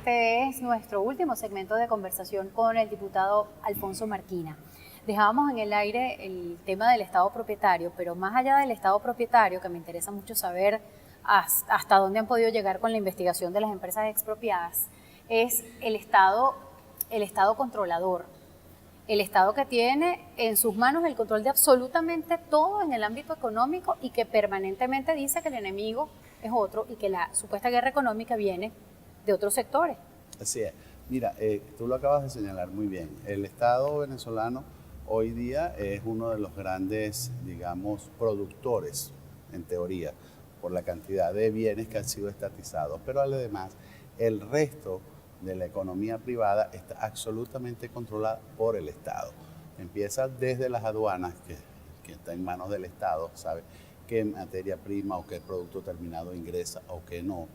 Este es nuestro último segmento de conversación con el diputado Alfonso Marquina. Dejábamos en el aire el tema del Estado propietario, pero más allá del Estado propietario, que me interesa mucho saber hasta dónde han podido llegar con la investigación de las empresas expropiadas, es el Estado controlador. El Estado que tiene en sus manos el control de absolutamente todo en el ámbito económico y que permanentemente dice que el enemigo es otro y que la supuesta guerra económica viene de otros sectores. Así es. Mira, tú lo acabas de señalar muy bien. El Estado venezolano hoy día es uno de los grandes, digamos, productores, en teoría, por la cantidad de bienes que han sido estatizados. Pero además, el resto de la economía privada está absolutamente controlada por el Estado. Empieza desde las aduanas, que está en manos del Estado, sabe qué materia prima o qué producto terminado ingresa o qué no,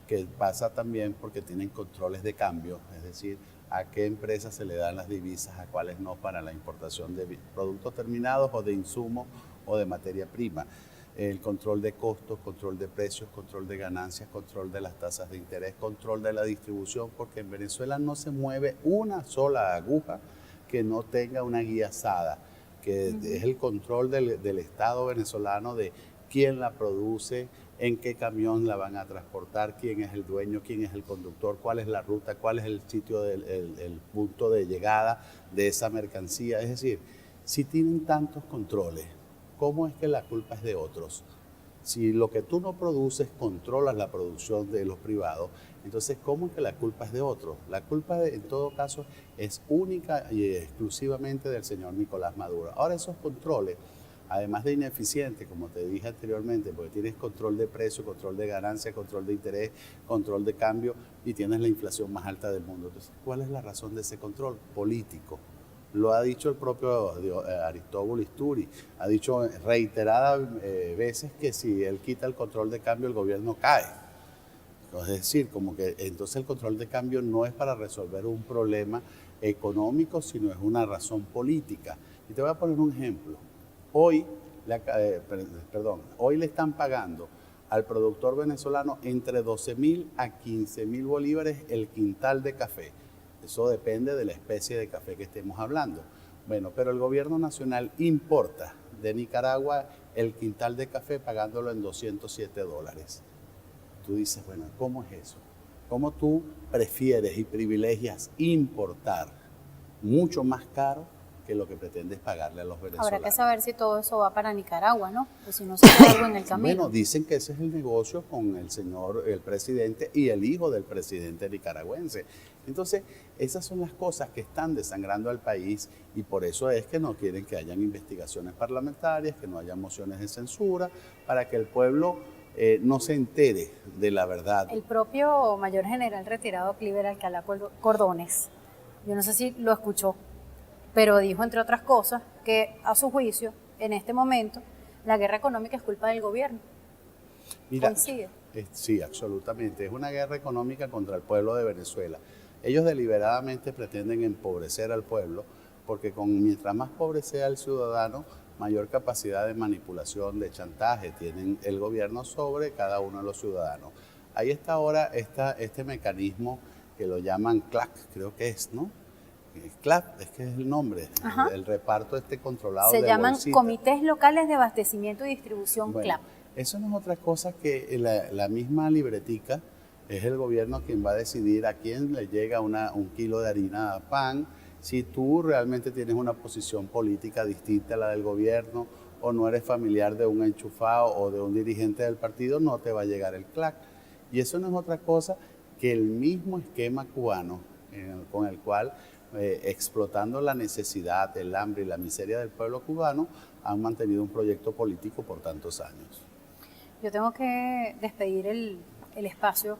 que pasa también porque tienen controles de cambio, es decir, a qué empresas se le dan las divisas, a cuáles no para la importación de productos terminados o de insumos o de materia prima. El control de costos, control de precios, control de ganancias, control de las tasas de interés, control de la distribución, porque en Venezuela no se mueve una sola aguja que no tenga una guía asada, que es el control del Estado venezolano de quién la produce, en qué camión la van a transportar, quién es el dueño, quién es el conductor, cuál es la ruta, cuál es el sitio, el punto de llegada de esa mercancía. Es decir, si tienen tantos controles, ¿cómo es que la culpa es de otros? Si lo que tú no produces controlas la producción de los privados, entonces ¿cómo es que la culpa es de otros? La culpa en todo caso es única y exclusivamente del señor Nicolás Maduro. Ahora esos controles, además de ineficientes, como te dije anteriormente, porque tienes control de precio, control de ganancia, control de interés, control de cambio y tienes la inflación más alta del mundo. Entonces, ¿cuál es la razón de ese control? Político. Lo ha dicho el propio Aristóbulo Isturi, ha dicho reiteradas veces que si él quita el control de cambio el gobierno cae. Es decir, como que entonces el control de cambio no es para resolver un problema económico, sino es una razón política. Y te voy a poner un ejemplo. Hoy le están pagando al productor venezolano entre 12.000 a 15.000 bolívares el quintal de café. Eso depende de la especie de café que estemos hablando. Bueno, pero el gobierno nacional importa de Nicaragua el quintal de café pagándolo en $207. Tú dices, bueno, ¿cómo es eso? ¿Cómo tú prefieres y privilegias importar mucho más caro que lo que pretendes pagarle a los venezolanos? Habrá que saber si todo eso va para Nicaragua, ¿no? Pues si no se queda algo en el camino. Bueno, dicen que ese es el negocio con el presidente y el hijo del presidente nicaragüense. Entonces, esas son las cosas que están desangrando al país y por eso es que no quieren que hayan investigaciones parlamentarias, que no haya mociones de censura, para que el pueblo no se entere de la verdad. El propio mayor general retirado Cliver Alcalá Cordones, yo no sé si lo escuchó, pero dijo, entre otras cosas, que a su juicio, en este momento, la guerra económica es culpa del gobierno. Mira, ¿Coincide? Sí, absolutamente. Es una guerra económica contra el pueblo de Venezuela. Ellos deliberadamente pretenden empobrecer al pueblo, porque mientras más pobre sea el ciudadano, mayor capacidad de manipulación, de chantaje tienen el gobierno sobre cada uno de los ciudadanos. Ahí está ahora este mecanismo que lo llaman CLAC, creo que es, ¿no? CLAP, es que es el nombre, el reparto controlado de bolsitas. Se llaman Comités Locales de Abastecimiento y Distribución, bueno, CLAP. Eso no es otra cosa que la misma libretica, es el gobierno quien va a decidir a quién le llega un kilo de harina pan, si tú realmente tienes una posición política distinta a la del gobierno o no eres familiar de un enchufado o de un dirigente del partido, no te va a llegar el CLAC. Y eso no es otra cosa que el mismo esquema cubano con el cual explotando la necesidad, el hambre y la miseria del pueblo cubano, han mantenido un proyecto político por tantos años. Yo tengo que despedir el espacio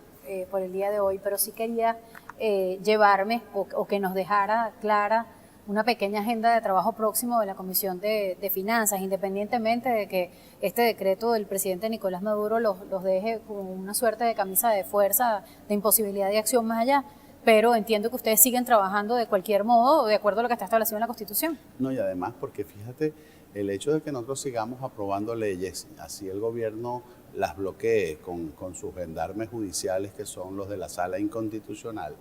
por el día de hoy, pero sí quería llevarme o que nos dejara clara una pequeña agenda de trabajo próximo de la Comisión de Finanzas, independientemente de que este decreto del presidente Nicolás Maduro los deje con una suerte de camisa de fuerza, de imposibilidad de acción más allá. Pero entiendo que ustedes siguen trabajando de cualquier modo, de acuerdo a lo que está establecido en la Constitución. No, y además porque fíjate el hecho de que nosotros sigamos aprobando leyes, así el gobierno las bloquee con sus gendarmes judiciales, que son los de la sala inconstitucional,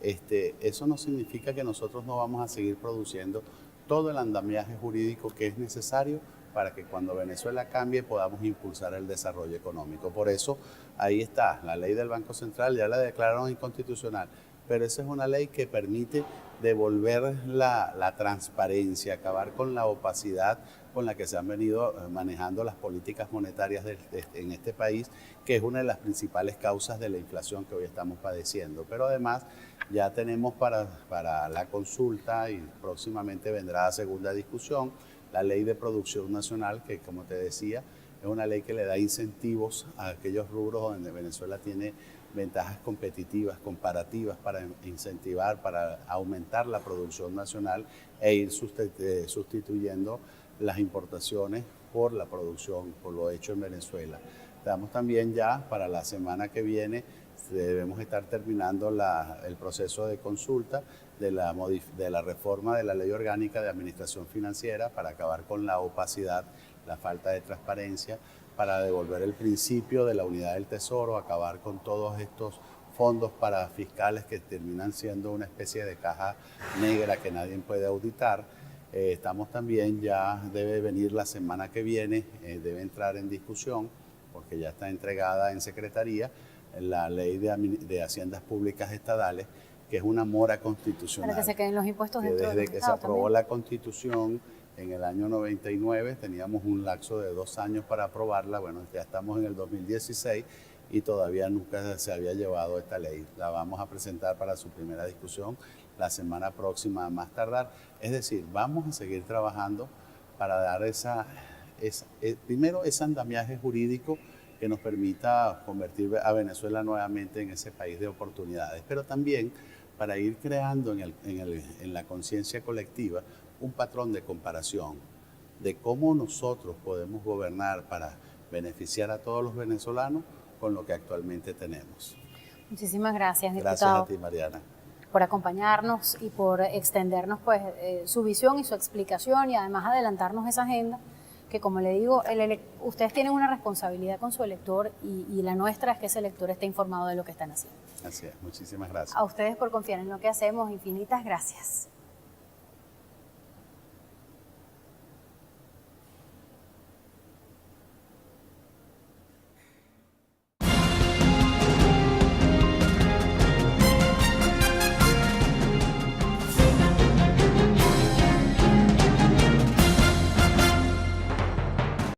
eso no significa que nosotros no vamos a seguir produciendo todo el andamiaje jurídico que es necesario para que cuando Venezuela cambie podamos impulsar el desarrollo económico. Por eso ahí está, la ley del Banco Central ya la declararon inconstitucional, pero esa es una ley que permite devolver la transparencia, acabar con la opacidad con la que se han venido manejando las políticas monetarias en este país, que es una de las principales causas de la inflación que hoy estamos padeciendo. Pero además ya tenemos para la consulta y próximamente vendrá a segunda discusión la ley de producción nacional, que como te decía, es una ley que le da incentivos a aquellos rubros donde Venezuela tiene ventajas competitivas, comparativas, para incentivar, para aumentar la producción nacional e ir sustituyendo las importaciones por la producción, por lo hecho en Venezuela. Estamos también ya para la semana que viene, debemos estar terminando el proceso de consulta de la reforma de la Ley Orgánica de Administración Financiera para acabar con la opacidad, la falta de transparencia, para devolver el principio de la unidad del tesoro, acabar con todos estos fondos para fiscales que terminan siendo una especie de caja negra que nadie puede auditar. Estamos también, ya debe venir la semana que viene, debe entrar en discusión, porque ya está entregada en Secretaría, la Ley de Haciendas Públicas Estadales, que es una mora constitucional. Para que se queden los impuestos dentro desde del que Estado se aprobó también. la Constitución en el año 99, teníamos un lapso de 2 años para aprobarla. Bueno, ya estamos en el 2016 y todavía nunca se había llevado esta ley. La vamos a presentar para su primera discusión la semana próxima a más tardar. Es decir, vamos a seguir trabajando para dar primero ese andamiaje jurídico que nos permita convertir a Venezuela nuevamente en ese país de oportunidades, pero también para ir creando en la conciencia colectiva un patrón de comparación de cómo nosotros podemos gobernar para beneficiar a todos los venezolanos con lo que actualmente tenemos. Muchísimas gracias, diputado. Gracias a ti, Mariana, por acompañarnos y por extendernos pues su visión y su explicación, y además adelantarnos esa agenda que, como le digo, ustedes tienen una responsabilidad con su elector, y la nuestra es que ese elector esté informado de lo que están haciendo. Así es, muchísimas gracias. A ustedes por confiar en lo que hacemos, infinitas gracias.